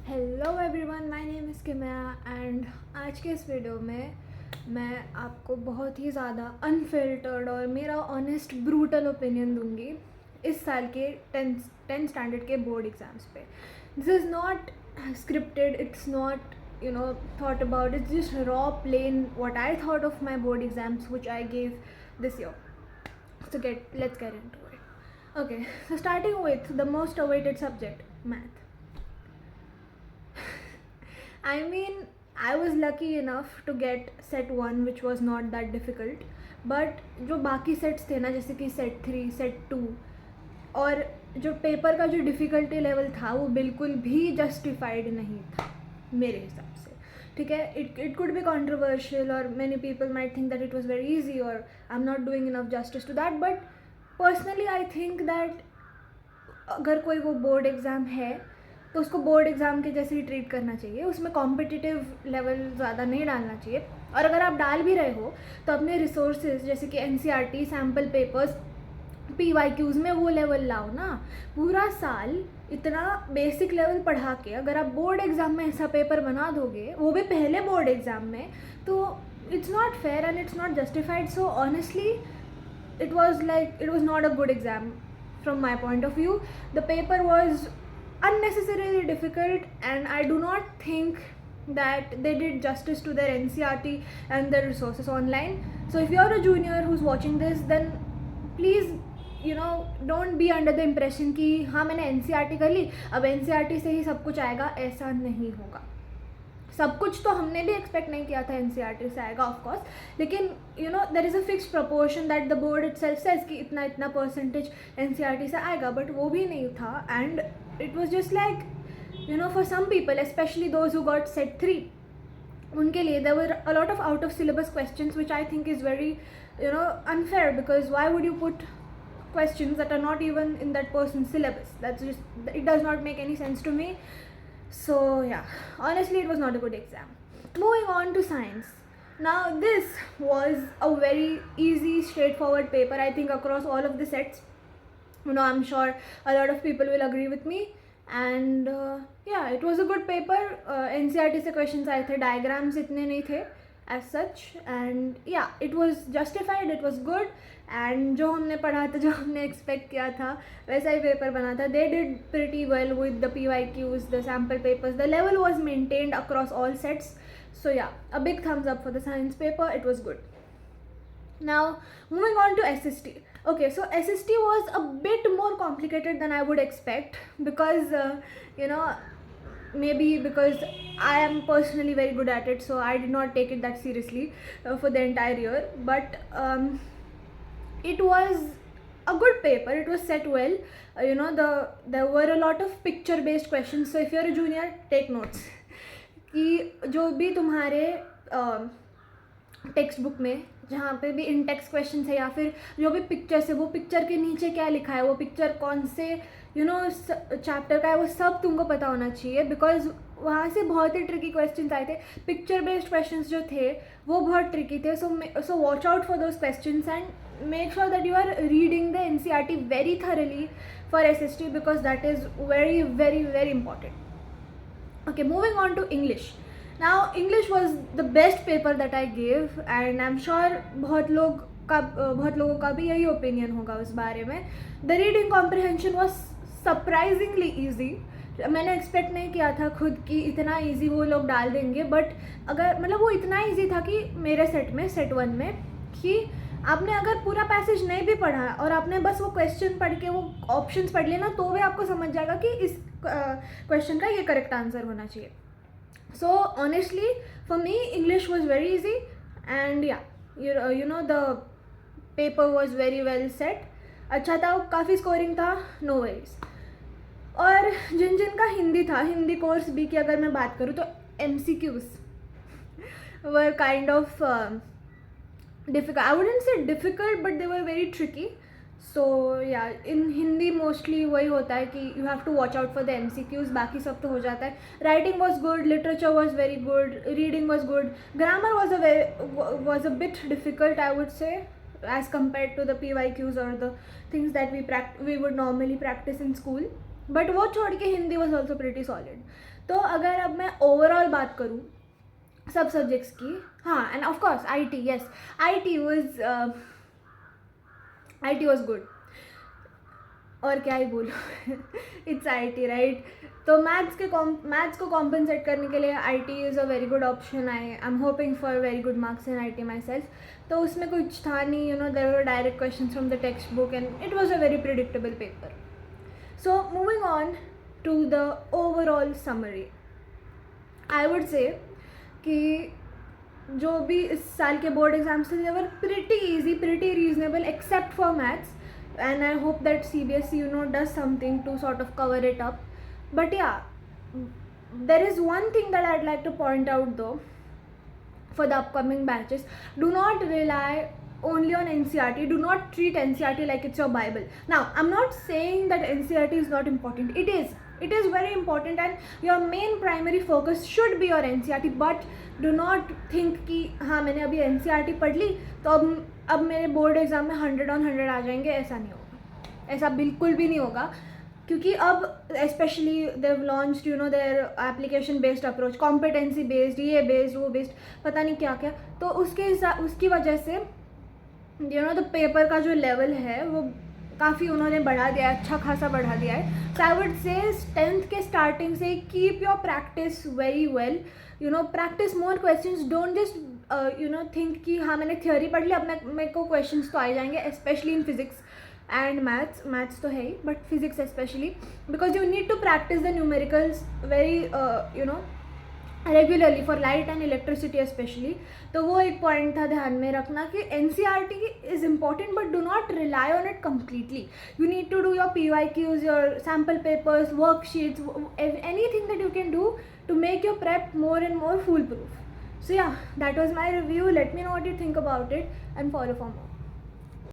Hello everyone, my name is किमया and आज के इस वीडियो में मैं आपको बहुत ही ज़्यादा अनफिल्टर्ड और मेरा ऑनेस्ट ब्रूटल ओपिनियन दूंगी इस साल के टेंथ स्टैंडर्ड के बोर्ड एग्ज़ाम्स पे. This is not scripted, it's not thought about, it's just raw plain what I thought of my board exams which I gave this year. So let's get into it. Okay, so starting with the most awaited subject, math. I mean, I was lucky enough to get set 1 which was not that difficult, but जो बाकी sets थे ना, जैसे कि set 3, set 2, और जो paper का जो डिफ़िकल्टी लेवल था वो बिल्कुल भी जस्टिफाइड नहीं था मेरे हिसाब से. ठीक है, इट कुड बी कॉन्ट्रोवर्शियल और many people might think that it was very easy और I am not doing enough justice to that, but personally I think that अगर कोई वो बोर्ड एग्ज़ाम है तो उसको बोर्ड एग्ज़ाम के जैसे ही ट्रीट करना चाहिए. उसमें कॉम्पिटिटिव लेवल ज़्यादा नहीं डालना चाहिए, और अगर आप डाल भी रहे हो तो अपने रिसोर्सेज जैसे कि एनसीईआरटी, सैम्पल पेपर्स, पीवाईक्यूज़ में वो लेवल लाओ ना. पूरा साल इतना बेसिक लेवल पढ़ा के अगर आप बोर्ड एग्ज़ाम में ऐसा पेपर बना दोगे, वो भी पहले बोर्ड एग्ज़ाम में, तो it's not fair and it's not justified. So honestly it was not a good exam from my point of view. The paper was unnecessarily difficult and I do not think that they did justice to their NCERT and their resources online. So if you're a junior who's watching this, then please don't be under the impression कि हाँ मैंने NCERT कर ली, अब NCERT से ही सब कुछ आएगा. ऐसा नहीं होगा. सब कुछ तो हमने भी एक्सपेक्ट नहीं किया था एनसीईआरटी से आएगा ऑफ कोर्स, लेकिन there is a fix proportion that the board itself says कि इतना इतना परसेंटेज एनसीईआरटी से आएगा, बट वो भी नहीं था. And it was just like for some people, specially those who got set 3, उनके लिए there were a lot of out of syllabus questions which I think is very unfair, because why would you put questions that are not even in that person's syllabus? It does not make any sense to me. So yeah, honestly it was not a good exam. Moving on to science. Now this was a very easy, straightforward paper, I think, across all of the sets. I'm sure a lot of people will agree with me, and yeah, it was a good paper. NCERT से questions आए थे, diagrams इतने नहीं थे as such, and yeah, it was justified, it was good. And जो हमने पढ़ा था, जो हमने एक्सपेक्ट किया था, वैसा ही पेपर बना था. They did pretty well with the PYQs, the sample papers. The level was maintained across all sets. So yeah, a big thumbs up for the science paper. It was good. Now moving on to SST. Okay, so SST was a bit more complicated than I would expect, because maybe because I am personally very good at it, so I did not take it that seriously for the entire year. But it was a good paper. It was set well. There were a lot of picture based questions, so if you're a junior, take notes कि जो भी तुम्हारे text book में जहाँ पे भी इन text question है या फिर जो भी पिक्चर्स है, वो पिक्चर के नीचे क्या लिखा है, वो पिक्चर कौन से चैप्टर का है, वो सब तुमको पता होना चाहिए, बिकॉज वहाँ से बहुत ही ट्रिकी क्वेश्चंस आए थे. पिक्चर बेस्ड क्वेश्चंस जो थे वो बहुत ट्रिकी थे. So watch out for those questions and make sure that you are reading the NCERT very thoroughly for SST, because that is very very very important. Okay, moving on to English. Now English was the best paper that I gave, and I'm sure बहुत लोगों का भी यही opinion होगा उस बारे में. The reading comprehension was surprisingly easy. मैंने एक्सपेक्ट नहीं किया था खुद कि इतना ईजी वो लोग डाल देंगे, बट वो इतना ईजी था कि मेरे सेट 1 में, कि आपने अगर पूरा पैसेज नहीं भी पढ़ा और आपने बस वो क्वेश्चन पढ़ के वो ऑप्शंस पढ़ लेना, तो भी आपको समझ जाएगा कि इस क्वेश्चन का ये करेक्ट आंसर होना चाहिए. So honestly for me English was very easy, and yeah the paper was very well set. अच्छा था, काफ़ी स्कोरिंग था, नो वरीज. और जिनका हिंदी था, हिंदी कोर्स बी की अगर मैं बात करूँ, तो MCQs were kind of difficult. I wouldn't say difficult, but they were very tricky. So yeah, in Hindi mostly वही होता है कि you have to watch out for the MCQs. बाकी सब तो हो जाता है. Writing was good, literature was very good, reading was good. Grammar was a bit difficult, I would say, as compared to the PYQs or the things that we would normally practice in school. But वो छोड़ के Hindi was also pretty solid. तो अगर अब मैं overall बात करूँ सब सब्जेक्ट्स की, हाँ, and of course I T, yes, I T was good. और क्या ही बोलूँ, इट्स आई टी राइट. तो मैथ्स को कॉम्पनसेट करने के लिए I T is a very good option. I am hoping for very good marks in I T myself. तो उसमें कुछ था नहीं, you know, there were direct question from the text book and it was a very predictable paper. So moving on to the overall summary, I would say कि जो भी इस साल के बोर्ड एग्जाम्स थे, they were pretty easy, pretty reasonable except for maths. And I hope that CBSE, you know, does something to sort of cover it up. But yeah, there is one thing that I'd like to point out though for the upcoming batches. Do not rely only on NCERT. Do not treat NCERT like it's your Bible. Now, I'm not saying that NCERT is not important. It is. It is very important and your main primary focus should be your NCERT. But do not think कि हाँ मैंने अभी NCERT पढ़ ली तो अब मेरे board exam में 100 on 100 आ जाएंगे. ऐसा नहीं होगा, ऐसा बिल्कुल भी नहीं होगा. क्योंकि अब specially they've launched, you know, their application based approach, competency based, ये बेस्ड, वो बेस्ड, पता नहीं क्या क्या. तो उसकी वजह से यू नो द पेपर का जो लेवल है वो काफ़ी उन्होंने बढ़ा दिया है, अच्छा खासा बढ़ा दिया है. सो आई वुड से 10th के स्टार्टिंग से keep your practice very well. You know, practice more questions. Don't just you know think कि हाँ मैंने थ्योरी पढ़ ली, अब मेरे को क्वेश्चंस तो आ जाएंगे, specially in physics and maths तो है ही, but physics specially, because you need to practice the numericals very you know regularly for light and electricity specially. तो वो एक पॉइंट था ध्यान में रखना कि NCERT is important but do not rely on it completely. You need to do your PYQs, your sample papers, worksheets, anything that you can do to make your prep more and more foolproof. So yeah, that was my review. Let me know what you think about it and follow for more.